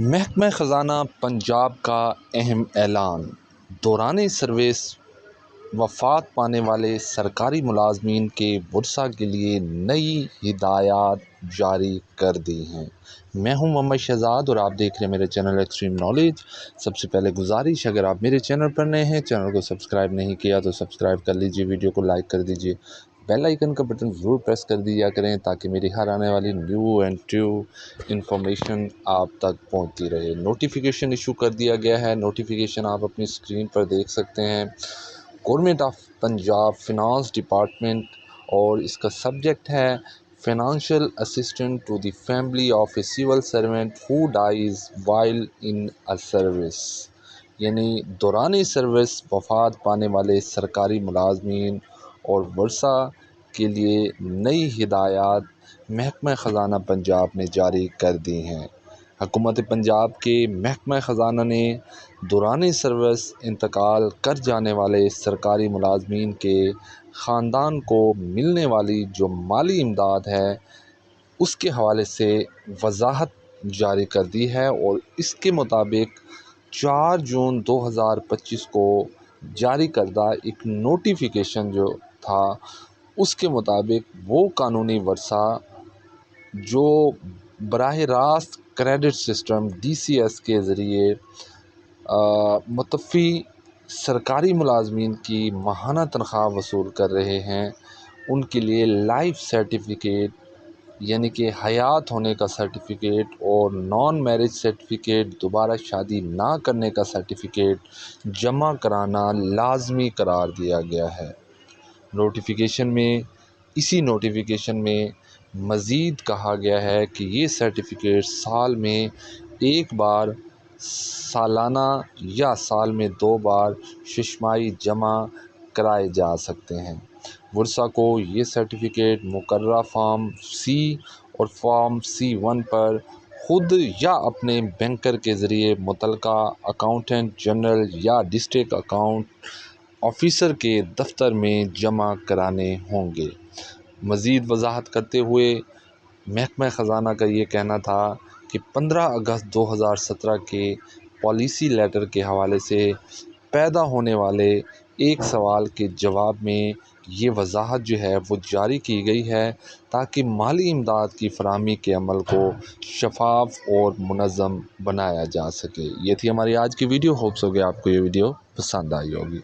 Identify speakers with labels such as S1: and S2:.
S1: محکمہ خزانہ پنجاب کا اہم اعلان۔ دوران سروس وفات پانے والے سرکاری ملازمین کے ورثاء کے لیے نئی ہدایات جاری کر دی ہیں۔ میں ہوں محمد شہزاد اور آپ دیکھ رہے ہیں میرے چینل ایکسٹریم نالج۔ سب سے پہلے گزارش، اگر آپ میرے چینل پر نئے ہیں، چینل کو سبسکرائب نہیں کیا تو سبسکرائب کر لیجئے، ویڈیو کو لائک کر دیجئے، بیل آئیکن کا بٹن ضرور پریس کر دیا کریں تاکہ میری ہر آنے والی نیو اینڈ ٹرو انفارمیشن آپ تک پہنچتی رہے۔ نوٹیفیکیشن ایشو کر دیا گیا ہے، نوٹیفیکیشن آپ اپنی اسکرین پر دیکھ سکتے ہیں۔ Government of Punjab finance department, اور اس کا سبجیکٹ ہے financial assistant to the family of a civil servant who dies while in a service, یعنی دوران سروس وفات پانے والے سرکاری ملازمین اور ورثاء کے لیے نئی ہدایات محکمہ خزانہ پنجاب نے جاری کر دی ہیں۔ حکومت پنجاب کے محکمہ خزانہ نے دوران سروس انتقال کر جانے والے سرکاری ملازمین کے خاندان کو ملنے والی جو مالی امداد ہے اس کے حوالے سے وضاحت جاری کر دی ہے، اور اس کے مطابق 4 جون 2025 کو جاری کردہ ایک نوٹیفیکیشن جو تھا اس کے مطابق وہ قانونی ورثاء جو براہ راست کریڈٹ سسٹم DCS کے ذریعے متوفی سرکاری ملازمین کی ماہانہ تنخواہ وصول کر رہے ہیں، ان کے لیے لائف سرٹیفکیٹ یعنی کہ حیات ہونے کا سرٹیفکیٹ اور نان میرج سرٹیفکیٹ، دوبارہ شادی نہ کرنے کا سرٹیفکیٹ جمع کرانا لازمی قرار دیا گیا ہے۔ اسی نوٹیفیکیشن میں مزید کہا گیا ہے کہ یہ سرٹیفکیٹ سال میں ایک بار، سالانہ یا سال میں 2 بار ششماہی جمع کرائے جا سکتے ہیں۔ ورثاء کو یہ سرٹیفکیٹ مقررہ فارم C اور فارم C1 پر خود یا اپنے بینکر کے ذریعے متعلقہ اکاؤنٹنٹ جنرل یا ڈسٹرکٹ اکاؤنٹ آفیسر کے دفتر میں جمع کرانے ہوں گے۔ مزید وضاحت کرتے ہوئے محکمہ خزانہ کا یہ کہنا تھا کہ 15 اگست 2017 کے پالیسی لیٹر کے حوالے سے پیدا ہونے والے ایک سوال کے جواب میں یہ وضاحت جو ہے وہ جاری کی گئی ہے تاکہ مالی امداد کی فراہمی کے عمل کو شفاف اور منظم بنایا جا سکے۔ یہ تھی ہماری آج کی ویڈیو، ہوپس ہو کہ آپ کو یہ ویڈیو پسند آئی ہوگی۔